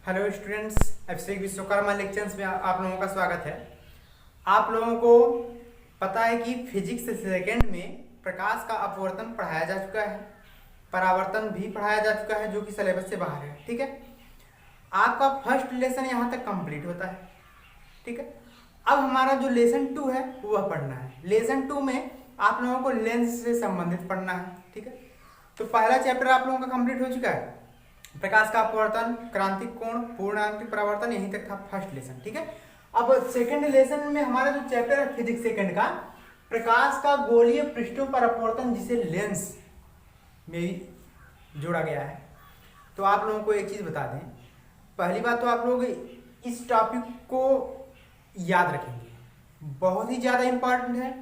Hello students, अभिषेक Vishwakarma lectures में आप लोगों का स्वागत है। आप लोगों को पता है कि फिजिक्स सेकेंड में प्रकाश का अपवर्तन पढ़ाया जा चुका है, परावर्तन भी पढ़ाया जा चुका है जो कि सिलेबस से बाहर है। ठीक है, आपका फर्स्ट लेसन यहाँ तक कंप्लीट होता है। ठीक है, अब हमारा जो लेसन 2 है वह पढ़ना है। लेसन 2 में आप लोगों को लेंस से संबंधित पढ़ना है। ठीक है, तो पहला चैप्टर आप लोगों का कंप्लीट हो चुका है, प्रकाश का अपवर्तन, क्रांतिक कोण, पूर्णांकित परावर्तन, यहीं तक था फर्स्ट लेसन। ठीक है, अब सेकंड लेसन में हमारा जो चैप्टर है फिजिक्स सेकंड का, प्रकाश का गोलीय पृष्ठों पर अपवर्तन, जिसे लेंस में जोड़ा गया है। तो आप लोगों को एक चीज बता दें, पहली बात तो आप लोग इस टॉपिक को याद रखेंगे, बहुत ही ज्यादा इंपॉर्टेंट है।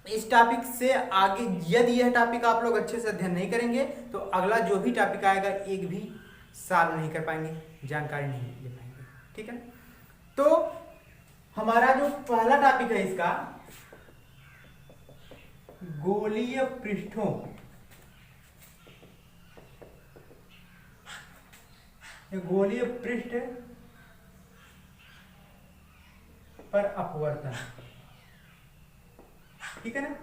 इस टॉपिक से आगे यदि यह टॉपिक आप लोग अच्छे से अध्ययन नहीं करेंगे तो अगला जो भी टॉपिक आएगा एक भी सॉल्व नहीं कर पाएंगे, जानकारी नहीं ले पाएंगे। ठीक है, तो हमारा जो पहला टॉपिक है इसका, गोलीय पृष्ठों, गोलीय पृष्ठ पर अपवर्तन। ठीक है ना,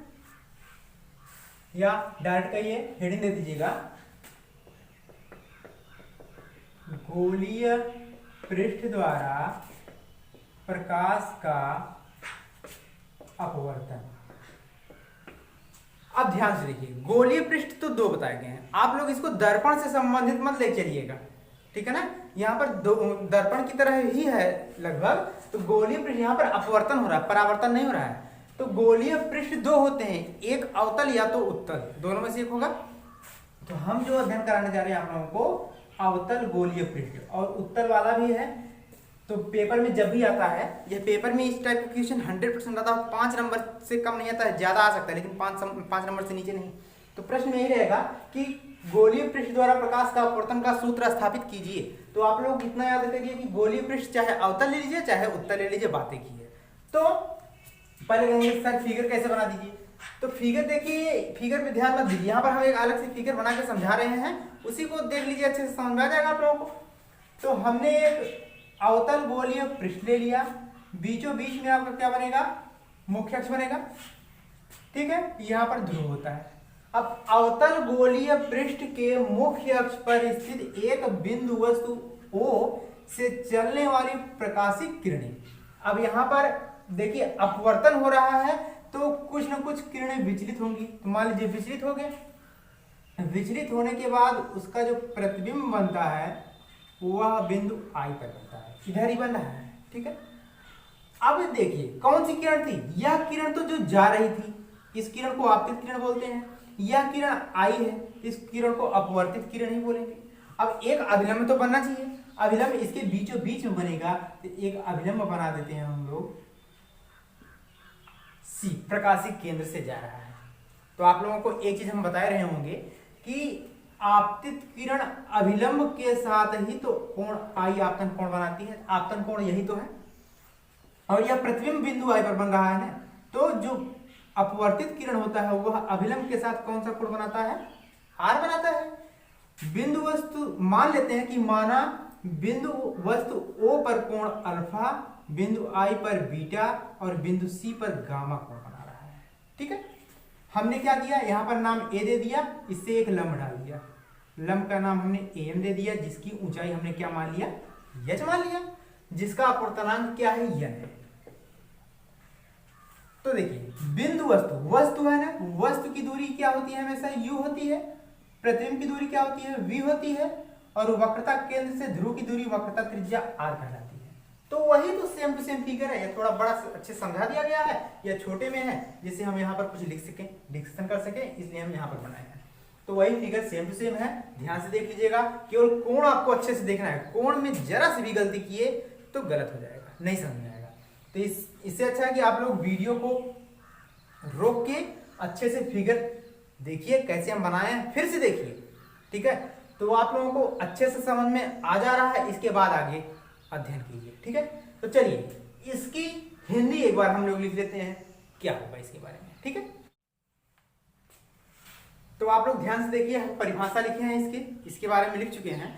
या डायरेक्ट कहिए, हेडिंग दे दीजिएगा, गोलीय पृष्ठ द्वारा प्रकाश का अपवर्तन। अब ध्यान से देखिए, गोलीय पृष्ठ तो दो बताए गए हैं, आप लोग इसको दर्पण से संबंधित मत ले चलिएगा। ठीक है ना, यहाँ पर दो दर्पण की तरह ही है लगभग। तो गोलीय पृष्ठ यहाँ पर अपवर्तन हो रहा है, परावर्तन नहीं हो रहा है। तो गोलीय पृष्ठ दो होते हैं, एक अवतल या तो उत्तल, दोनों में से एक होगा। तो हम जो अध्ययन कराने जा रहे हैं आप लोगों को, अवतल गोलीय पृष्ठ, और उत्तल वाला भी है। तो पेपर में जब भी आता है, यह पेपर में इस टाइप का क्वेश्चन 100% आता है, 5 नंबर से कम नहीं आता है, ज्यादा आ सकता है लेकिन 5 नंबर से नीचे नहीं। तो प्रश्न यही रहेगा कि गोलीय पृष्ठ द्वारा प्रकाश का अपवर्तन का सूत्र स्थापित कीजिए। तो आप लोग इतना याद रखिए कि गोलीय पृष्ठ चाहे अवतल ले लीजिए चाहे उत्तल ले लीजिए, बातें की है। तो पहले कहेंगे सर फिगर कैसे बना दीजिए। तो फिगर देखिए, फिगर पे ध्यान मत दीजिए, यहाँ पर हम एक अलग से फिगर बना के समझा रहे हैं, उसी को देख लीजिए, अच्छे से समझ में आ जाएगा आप लोगों को। तो हमने एक अवतल गोलीय पृष्ठ ले लिया, बीचों बीच में आपका क्या बनेगा, मुख्य अक्ष बनेगा। ठीक है, यहाँ पर ध्रुव होता है। अब अवतल गोलीय पृष्ठ के मुख्य अक्ष पर स्थित एक बिंदु वस्तु O से चलने वाली प्रकाशिक किरणें। अब यहाँ पर देखिए अपवर्तन हो रहा है तो कुछ न कुछ किरणें विचलित होंगी। तो मान लीजिए विचलित हो गए, विचलित होने के बाद उसका जो प्रतिबिंब बनता है वह बिंदु I पर बनता है, इधर ही बन रहा है। ठीक है, अब देखिए कौन सी किरण थी, यह किरण तो जो जा रही थी, इस किरण को आपतित किरण बोलते हैं। यह किरण I है, इस किरण को अपवर्तित किरण ही बोलेंगे। अब एक अभिलंब तो बनना चाहिए, अभिलंब इसके बीचों बीच में बनेगा, तो एक अभिलंब बना देते हैं हम लोग C, प्रकाशिक केंद्र से जा रहा है। तो आप लोगों को एक चीज हम बताए रहे होंगे कि आपतित किरण अभिलंब के साथ ही तो कोण I, आपतन कोण बनाती है, आपतन कोण यही तो है, और यह प्रतिबिंब बिंदु I पर बन रहा है ना। तो जो अपवर्तित किरण होता है वह अभिलंब के साथ कौन सा कोण बनाता है, R बनाता है। बिंदु वस्तु मान लेते हैं कि माना बिंदु वस्तु O पर कोण अल्फा, बिंदु I पर बीटा और बिंदु C पर गामा कोण बना रहा है। ठीक है, हमने क्या दिया, यहाँ पर नाम A दे दिया, इससे एक लंब डाल दिया, लंब का नाम हमने AM दे दिया, जिसकी ऊंचाई हमने क्या मान लिया, h मान लिया, जिसका अपवर्तनांक क्या है, n है। तो देखिए बिंदु वस्तु, वस्तु है ना, वस्तु की दूरी क्या होती है, हमेशा u होती है, प्रतिबिंब की दूरी क्या होती है, v होती है, और वक्रता केंद्र से ध्रुव की दूरी वक्रता त्रिज्या r कहलाती है। तो वही तो सेम टू सेम फिगर है, ये थोड़ा बड़ा अच्छे समझा दिया गया है, या छोटे में है जिससे हम यहाँ पर कुछ लिख सकें, डिस्कशन कर सकें, इसलिए हम यहाँ पर बनाए हैं। तो वही फिगर सेम टू सेम है, ध्यान से देख लीजिएगा, केवल कोण आपको अच्छे से देखना है, कोण में जरा सी भी गलती किए तो गलत हो जाएगा, नहीं समझ में आएगा। तो इससे अच्छा है कि आप लोग वीडियो को रोक के अच्छे से फिगर देखिए कैसे हम बनाए हैं, फिर से देखिए। ठीक है, तो आप लोगों को अच्छे से समझ में आ जा रहा है, इसके बाद आगे अध्ययन कीजिए। ठीक है, तो चलिए इसकी हिंदी एक बार हम लोग लिख लेते हैं, क्या होगा इसके बारे में। ठीक है, तो आप लोग ध्यान से देखिए, हम परिभाषा लिखे हैं इसके बारे में लिख चुके हैं।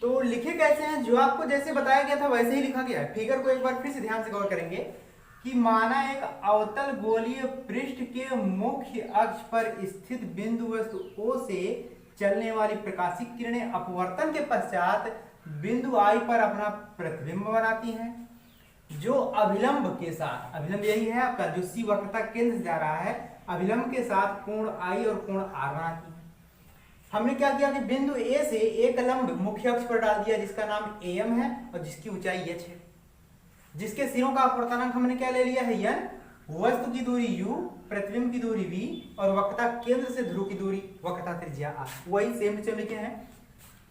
तो लिखे कैसे हैं, जो आपको जैसे बताया गया था वैसे ही लिखा गया है। फिगर को एक बार फिर से ध्यान से गौर करेंगे कि माना एक अवतल गोलीय पृष्ठ के मुख्य अक्ष पर स्थित बिंदु वस्तु O से चलने वाली प्रकाशिक किरणें अपवर्तन के पश्चात बिंदु I पर अपना प्रतिबिंब बनाती हैं, जो अभिलंब के साथ, अभिलंब यही है आपका जो C वक्रता केंद्र से जा रहा है, अभिलंब के साथ कोण I और कोण R बनाती है। हमने क्या किया कि बिंदु A से एक लंब मुख्य अक्ष पर डाल दिया जिसका नाम AM है और जिसकी ऊंचाई h है, जिसके सिरों का अपवर्तनांक हमने क्या ले लिया है n, वस्तु की दूरी u, प्रतिबिंब की दूरी v और वक्रता केंद्र से ध्रुव की दूरी वक्रता त्रिज्या r। वही सेम टू सेम लिखे हैं।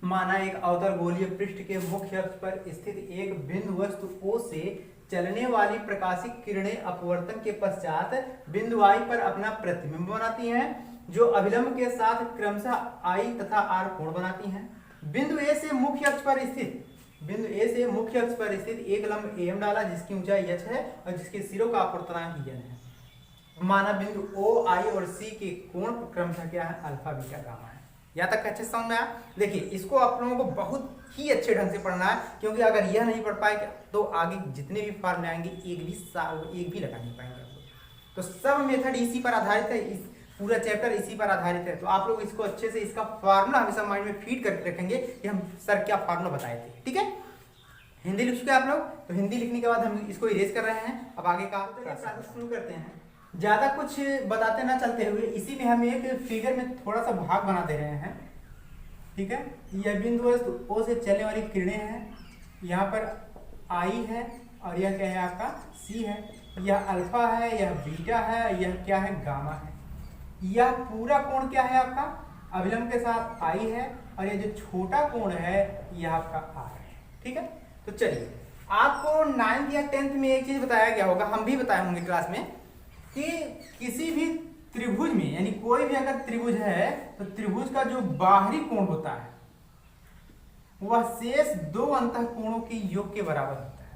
माना एक अवतल गोलीय पृष्ठ के मुख्य अक्ष पर स्थित एक बिंदु वस्तु O से चलने वाली प्रकाशिक किरणें अपवर्तन के पश्चात बिंदु I पर अपना प्रतिबिंब बनाती हैं, जो अभिलंब के साथ क्रमशः I तथा R कोण बनाती हैं। बिंदु A से मुख्य अक्ष पर स्थित एक लंब AM डाला जिसकी ऊंचाई h है और जिसके सिरों का अपवर्तनांक n है। माना बिंदु O, I और C के कोण क्रमशः क्या है, अल्फा, बीटा, गामा है। यहाँ तक अच्छे समझ में आया। देखिए इसको आप लोगों को बहुत ही अच्छे ढंग से पढ़ना है, क्योंकि अगर यह नहीं पढ़ पाए तो आगे जितने भी फॉर्मूले आएंगे एक भी लगा नहीं पाएंगे आप लोग। तो सब मेथड इसी पर आधारित है, इस पूरा चैप्टर इसी पर आधारित है। तो आप लोग इसको अच्छे से इसका फार्मूला हमेशा माइंड में फीड करके रखेंगे कि हम सर क्या फार्मूला बताए थे। ठीक है, हिंदी लिख चुके आप लोग, तो हिंदी लिखने के बाद हम इसको इरेज कर रहे हैं। अब आगे का शुरू करते हैं। ज्यादा कुछ बताते ना चलते हुए इसी में हम एक फिगर में थोड़ा सा भाग बना दे रहे हैं। ठीक है, यह बिंदु वस्तु O से चलने वाली किरणें हैं, यहाँ पर I है और यह क्या है आपका C है, यह अल्फा है, यह बीटा है, यह क्या है, गामा है। यह पूरा कोण क्या है आपका, अभिलंब के साथ I है और यह जो छोटा कोण है यह आपका R है। ठीक है, तो चलिए आपको 9th या 10th में एक चीज बताया गया होगा, हम भी बताए होंगे क्लास में, कि किसी भी त्रिभुज में, यानी कोई भी अगर त्रिभुज है तो त्रिभुज का जो बाहरी कोण होता है वह शेष दो अंतःकोणों के योग के बराबर होता है।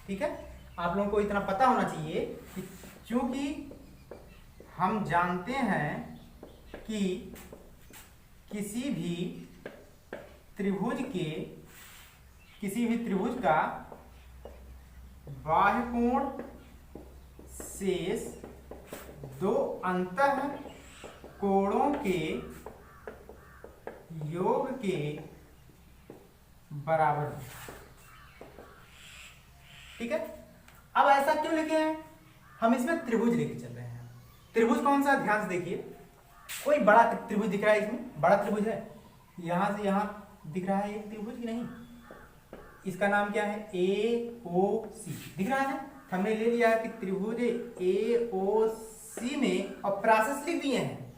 ठीक है, आप लोगों को इतना पता होना चाहिए कि चूंकि हम जानते हैं कि किसी भी त्रिभुज का बाह्य कोण शेष दो अंतः कोणों के योग के बराबर है। ठीक है, अब ऐसा क्यों लिखे हैं, हम इसमें त्रिभुज लेके चल रहे हैं। त्रिभुज कौन सा, ध्यान से देखिए, कोई बड़ा त्रिभुज दिख रहा है, इसमें बड़ा त्रिभुज है, यहां से यहां दिख रहा है एक त्रिभुज की नहीं, इसका नाम क्या है, AOC दिख रहा है ना। हमने ले लिया है कि त्रिभुज AOC में, और प्रोसेस लिख दिए हैं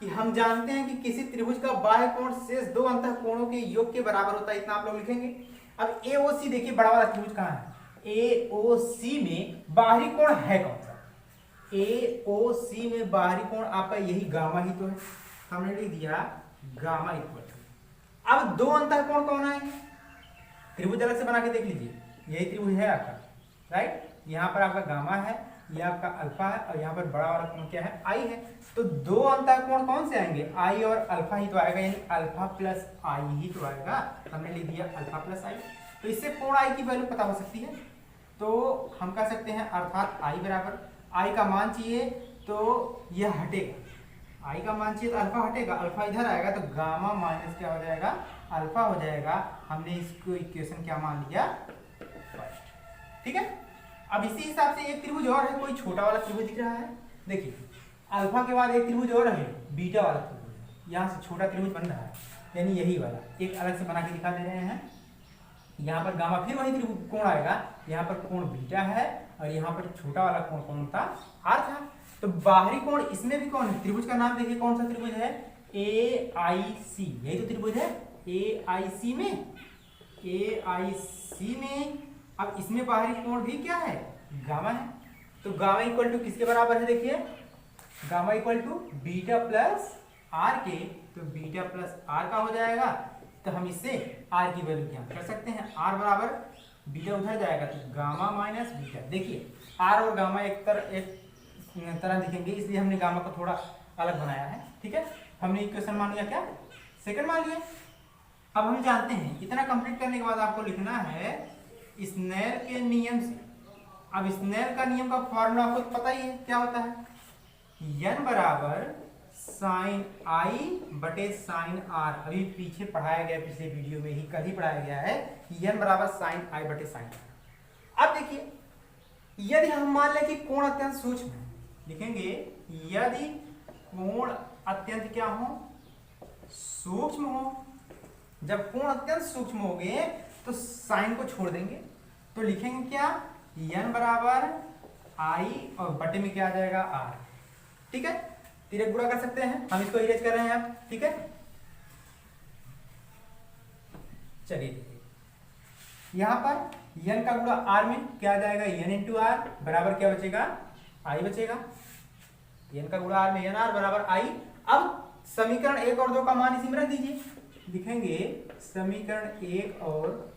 कि हम जानते हैं कि किसी त्रिभुज का बाह्य कोण शेष दो अंतः कोणों के योग के बराबर होता है, इतना आप लोग लिखेंगे। अब AOC देखिए, बड़ा वाला त्रिभुज कहाँ है, AOC में बाहरी कोण है कौन सा, AOC में बाहरी कोण आपका यही गामा ही तो है, हमने लिख दिया गामा इक्वल टू। अब दो अंतः कोण कौन आएंगे, त्रिभुज अलग से बना के देख लीजिए, यही त्रिभुज है आपका, राइट। यहाँ पर आपका गामा है, यह आपका अल्फा है और यहाँ पर बड़ा वाला कोण क्या है, आई है। तो दो अंतः कोण कौन से आएंगे, आई और अल्फा ही तो आएगा, यानी अल्फा प्लस आई ही तो आएगा। हमने लिख दिया अल्फा प्लस आई, तो इससे कोण आई की वैल्यू पता हो सकती है। तो हम कह सकते हैं अर्थात आई बराबर, आई का मान चाहिए तो यह हटेगा, आई का मान चाहिए तो अल्फा हटेगा, अल्फा इधर आएगा तो गामा माइनस क्या हो जाएगा, अल्फा हो जाएगा। हमने इसको इक्वेशन क्या मान लिया, फर्स्ट। ठीक है, अब इसी हिसाब से एक त्रिभुज और है, कोई छोटा वाला त्रिभुज दिख रहा है, देखिए अल्फा के बाद एक त्रिभुज और है, बीटा वाला त्रिभुज, यहाँ से छोटा त्रिभुज बन रहा है, यानी यही वाला एक अलग से बना के दिखा दे रहे हैं। यहाँ पर गामा फिर वही त्रिभुज कोण आएगा, यहाँ पर कोण बीटा है और यहाँ पर छोटा वाला कोण कौन था, आर था। तो बाहरी कोण इसमें भी कौन है, त्रिभुज का नाम देखिए कौन सा त्रिभुज है, AIC, यही तो त्रिभुज है AIC में। अब इसमें बाहरी कोण भी क्या है, गामा है। तो गामा इक्वल टू किसके बराबर है, देखिए gamma equal to beta plus R K, तो बीटा प्लस आर का हो जाएगा। तो हम इससे आर की वैल्यू क्या कर सकते हैं, आर बराबर बीटा उधर जाएगा तो गामा माइनस बीटा। देखिए आर और गामा एक तरह दिखेंगे, इसलिए हमने गामा को थोड़ा अलग बनाया है। ठीक है, हमने इक्वेशन मान लिया क्या, सेकंड मान लिया। अब हम जानते हैं, इतना कंप्लीट करने के बाद आपको लिखना है स्नेल के नियम से। अब स्नेल का नियम का फॉर्मूला आपको पता ही है क्या होता है, n बराबर साइन आई बटे साइन आर। अभी पीछे पढ़ाया गया, पिछले वीडियो में ही कल ही पढ़ाया गया है कि n बराबर साइन आई बटे साइन आर। अब देखिए, यदि हम मान लें कि कोण अत्यंत सूक्ष्म है, लिखेंगे यदि कोण अत्यंत क्या हो, सूक्ष्म हो। जब कोण अत्यंत सूक्ष्म हो गए तो साइन को छोड़ देंगे, तो लिखेंगे क्या, n बराबर आई और बटे में क्या आ जाएगा r। ठीक है, तिरक गुणा कर सकते हैं, हम इसको इरेज कर रहे हैं अब। ठीक है, चलिए देखिए, यहां पर n का गुणा r में क्या आ जाएगा, n इंटू आर बराबर क्या बचेगा, i बचेगा। n का गुणा r में n r बराबर i। अब समीकरण 1 और 2 का मान इसी में रख दीजिए, लिखेंगे समीकरण 1 और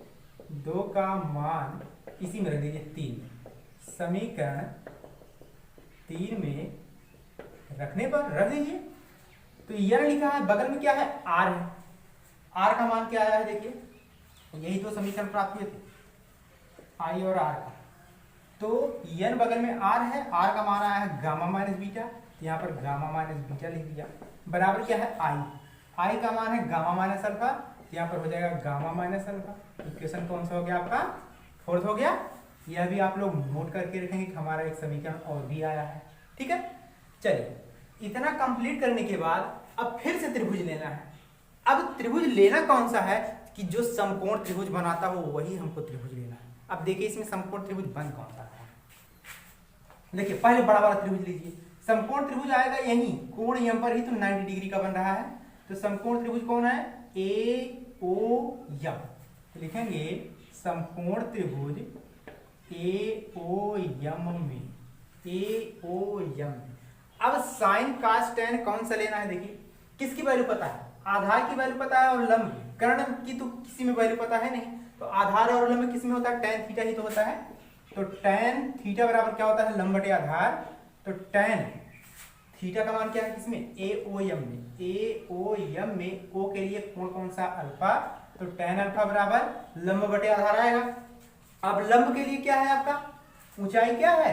2 का मान इसी में रख दीजिए 3। समीकरण 3 में रखने पर रख दीजिए, तो यह लिखा है, बगल में क्या है, r है। r का मान क्या आया है, देखिए यही तो समीकरण प्राप्त हुए थे, i और r का। तो n बगल में r है, r का मान आया है गामा माइनस बीटा, यहाँ पर गामा माइनस बीटा लिख दिया, बराबर क्या है i का मान है गामा माइनस अल्फा, यहाँ पर हो जाएगा गामा माइनस अल्फा। इक्वेशन कौन सा हो गया आपका, 4th हो गया। यह भी आप लोग नोट करके रखेंगे कि हमारा एक समीकरण और भी आया है। ठीक है, चलिए इतना कंप्लीट करने के बाद अब फिर से त्रिभुज लेना है। अब त्रिभुज लेना कौन सा है, कि जो समकोण त्रिभुज बनाता हो वही हमको त्रिभुज लेना है। अब देखिए इसमें समकोण त्रिभुज बन कौन सा है, देखिए पहले बड़ा वाला त्रिभुज लीजिए। समकोण त्रिभुज आएगा यही, कोण यम पर ही तो 90 डिग्री का बन रहा है, तो समकोण त्रिभुज कौन है, ए ओ यम। तो लिखेंगे समकोण त्रिभुज ए ओ यम में, ए ओ यम। अब साइन कास टेन कौन सा लेना है, देखिए किसकी वैल्यू पता है, आधार की वैल्यू पता है और लंब की, कर्ण की तो किसी में वैल्यू पता है नहीं, तो आधार और लंब किस में होता है, टेन थीटा ही तो होता है। तो टेन थीटा बराबर क्या होता है, लंब बटे आधार। तो टेन थीटा का मान क्या है किसमें, ए ओ एम में, ए ओ एम में ओ के लिए कोण कौन सा, अल्फा। तो टेन अल्फा बराबर लंब बटे आधार आएगा। अब लंब के लिए क्या है आपका, ऊंचाई क्या है,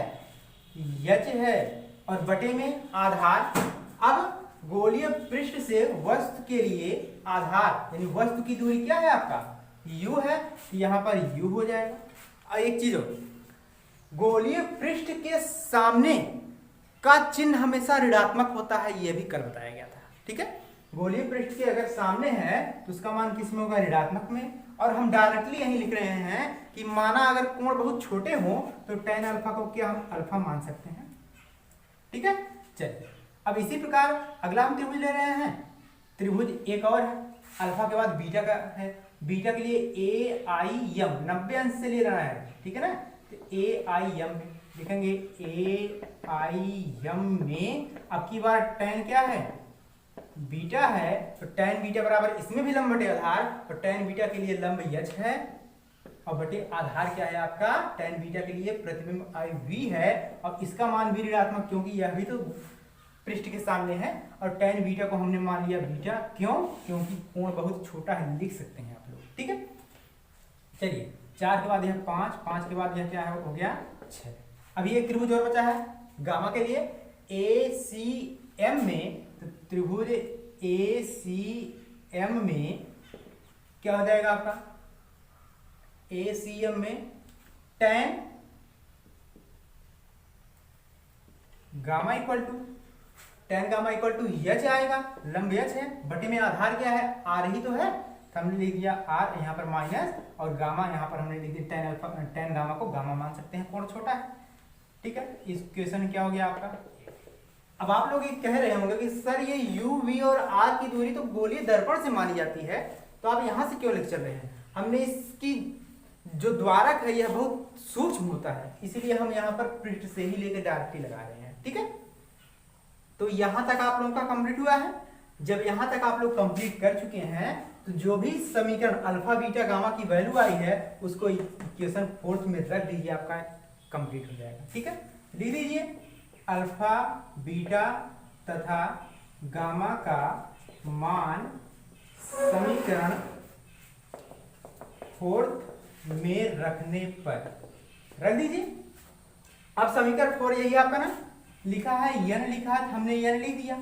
यच है, और बटे में आधार। अब गोलीय पृष्ठ से वस्तु के लिए आधार यानी वस्तु की दूरी क्या है आपका, u है, यहां पर u हो जाएगा। और एक चीज हो, गोलीय पृष्ठ के सामने का चिन्ह हमेशा ऋणात्मक होता है, यह भी कल बताया गया था। ठीक है, गोलीय पृष्ठ के अगर सामने है तो उसका मान किस में होगा, ऋणात्मक में। और हम डायरेक्टली यही लिख रहे हैं कि माना अगर कोण बहुत छोटे हो तो टेन अल्फा को क्या हम अल्फा मान सकते हैं। ठीक है, चलिए अब इसी प्रकार अगला हम त्रिभुज ले रहे हैं। त्रिभुज एक और है, अल्फा के बाद बीटा का है, बीटा के लिए ए आई एम 90 अंश से ले रहा है। ठीक है ना, तो ए आई एम में लिखेंगे ए आई एम में अब की बार टेन क्या है, बीटा है, तो टेन बीटा बराबर इसमें भी लंब बटे आधार, तो टेन बीटा के लिए लंब यच है और बटे आधार क्या है आपका, टेन बीटा के लिए प्रतिबिंब आई वी है, और इसका मान भी ऋणात्मक क्योंकि यह भी तो पृष्ठ के सामने है। और टेन बीटा को हमने मान लिया बीटा, क्यों, क्योंकि कोण बहुत छोटा है, लिख सकते हैं आप लोग। ठीक है, चलिए 4 के बाद यह 5, 5 के बाद यह क्या है, हो गया 6। अभी एक त्रिभुज और बचा है गामा के लिए, ए सी एम में। तो त्रिभुज ए सी एम में क्या हो जाएगा आपका, ए सी एम में tan gamma equal to, tan gamma equal to H आएगा, लंब यच है, बटे में आधार क्या है, आर ही तो है, तो हमने लिख दिया आर यहाँ पर माइनस, और गामा यहाँ पर हमने लिख दिया टेन अल्फा, टेन गामा को गामा मान सकते हैं, कोण छोटा है। ठीक है, इस क्वेश्चन क्या हो गया आपका। अब आप लोग ये कह रहे होंगे कि सर ये u v और r की दूरी तो गोलीय दर्पण से मानी जाती है, तो आप यहां से क्यों लिख चल रहे हैं। हमने इसकी जो द्वारक है यह बहुत सूक्ष्म होता है, इसीलिए हम यहाँ पर पृष्ठ से ही लेकर डायरेक्टली लगा रहे हैं। ठीक है, तो यहां तक आप लोगों का कंप्लीट हुआ है। जब यहां तक आप लोग कंप्लीट कर चुके हैं तो जो भी समीकरण अल्फा बीटा गामा की वैल्यू आई है उसको इक्वेशन 4th में रख दीजिए, आपका कंप्लीट हो जाएगा। ठीक है, लिख दीजिए अल्फा बीटा तथा गामा का मान समीकरण फोर्थ में रखने पर रख दीजिए। अब समीकरण 4 यही आपका ना लिखा है, n लिखा है, हमने n लिख दिया,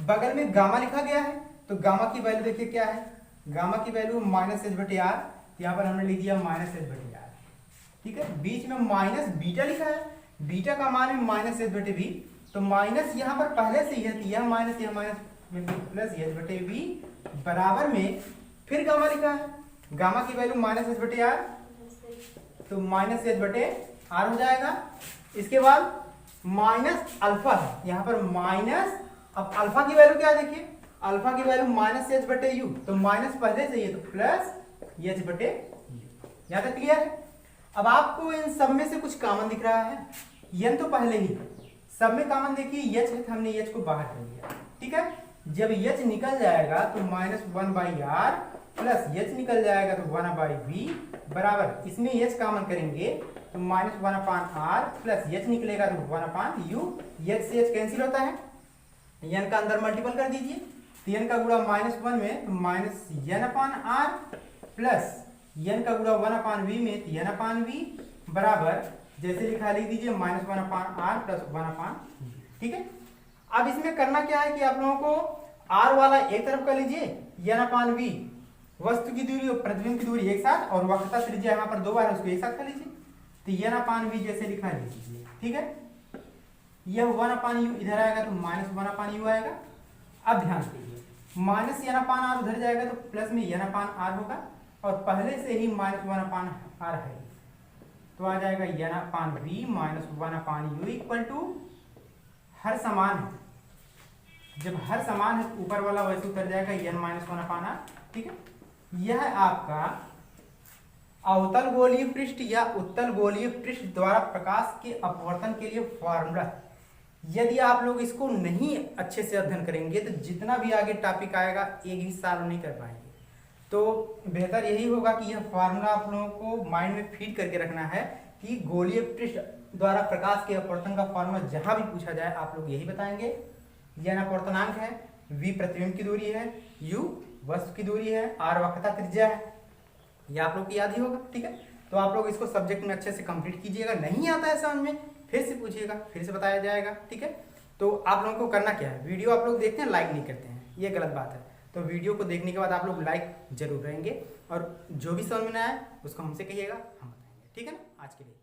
बगल में गामा लिखा गया है, तो गामा की वैल्यू देखिए क्या है, गामा की वैल्यू -h/r, यहाँ पर हमने लिख दिया -h/r, ठीक है। बीच में माइनस बीटा लिखा है, बीटा का मान है -h/v, तो माइनस यहाँ पर पहले से ही है, यह माइनस प्लस h/v बराबर में फिर गामा लिखा है, गामा की वैल्यू -h/r, तो -h/r हो जाएगा। इसके बाद माइनस अल्फा है, यहाँ पर माइनस, अब अल्फा की वैल्यू क्या देखिए, अल्फा की वैल्यू -h/u, तो माइनस पहले से ही है, तो प्लस h/u। यहाँ तक क्लियर है। अब आपको इन सब में से कुछ कॉमन दिख रहा है, n तो पहले ही सब में कॉमन देखिए, h है, हमने h को बाहर कर लिया, ठीक है। जब h निकल जाएगा तो -1/r प्लस h निकल जाएगा तो 1/v बराबर, इसमें h कॉमन करेंगे तो -1/r प्लस h निकलेगा तो 1/u, h से h कैंसिल होता है, n का अंदर मल्टीपल कर दीजिए, तो n का गुणा -1 में तो -n/r प्लस n का गुणा 1/v में तो n/v बराबर, जैसे लिखा लिख दीजिए -1/r प्लस 1/v, ठीक है। अब इसमें करना क्या है कि आप लोगों को r वाला एक तरफ कर लीजिए, n/v वस्तु की दूरी और प्रतिबिंब की दूरी एक साथ, और वक्रता त्रिज्या यहाँ पर 2 बार है, उसको एक साथ कर लीजिए, तो n/v जैसे लिखा लीजिए, ठीक है। यह 1/u इधर आएगा तो -1/u आएगा। अब ध्यान दीजिए, -n/r उधर जाएगा तो प्लस में n/r होगा, और पहले से ही -1/r है, तो आ जाएगा n/v -1/u इक्वल टू, हर समान है, जब हर समान है ऊपर वाला वैसे उतर जाएगा n-1/r, ठीक है। यह आपका अवतल गोलीय पृष्ठ या उत्तल गोलीय पृष्ठ द्वारा प्रकाश के अपवर्तन के लिए फॉर्मूला। यदि आप लोग इसको नहीं अच्छे से अध्ययन करेंगे तो जितना भी आगे टॉपिक आएगा एक ही साल नहीं कर पाएंगे, तो बेहतर यही होगा कि यह फॉर्मूला आप लोगों को माइंड में फीड करके रखना है कि गोलीय पृष्ठ द्वारा प्रकाश के अपवर्तन का फॉर्मूला जहां भी पूछा जाए आप लोग यही बताएंगे। यह अपवर्तनांक है, v प्रतिबिंब की दूरी है, u वस्तु की दूरी है, r वक्रता त्रिज्या है, यह आप लोग को याद ही होगा, ठीक है। तो आप लोग इसको सब्जेक्ट में अच्छे से कंप्लीट कीजिएगा, नहीं आता है समझ में फिर से पूछिएगा, फिर से बताया जाएगा, ठीक है। तो आप लोगों को करना क्या है, वीडियो आप लोग देखते हैं लाइक नहीं करते हैं, ये गलत बात है, तो वीडियो को देखने के बाद आप लोग लाइक जरूर रहेंगे, और जो भी समझ में आए उसको हमसे कहिएगा, हम बताएंगे, ठीक है ना। आज के लिए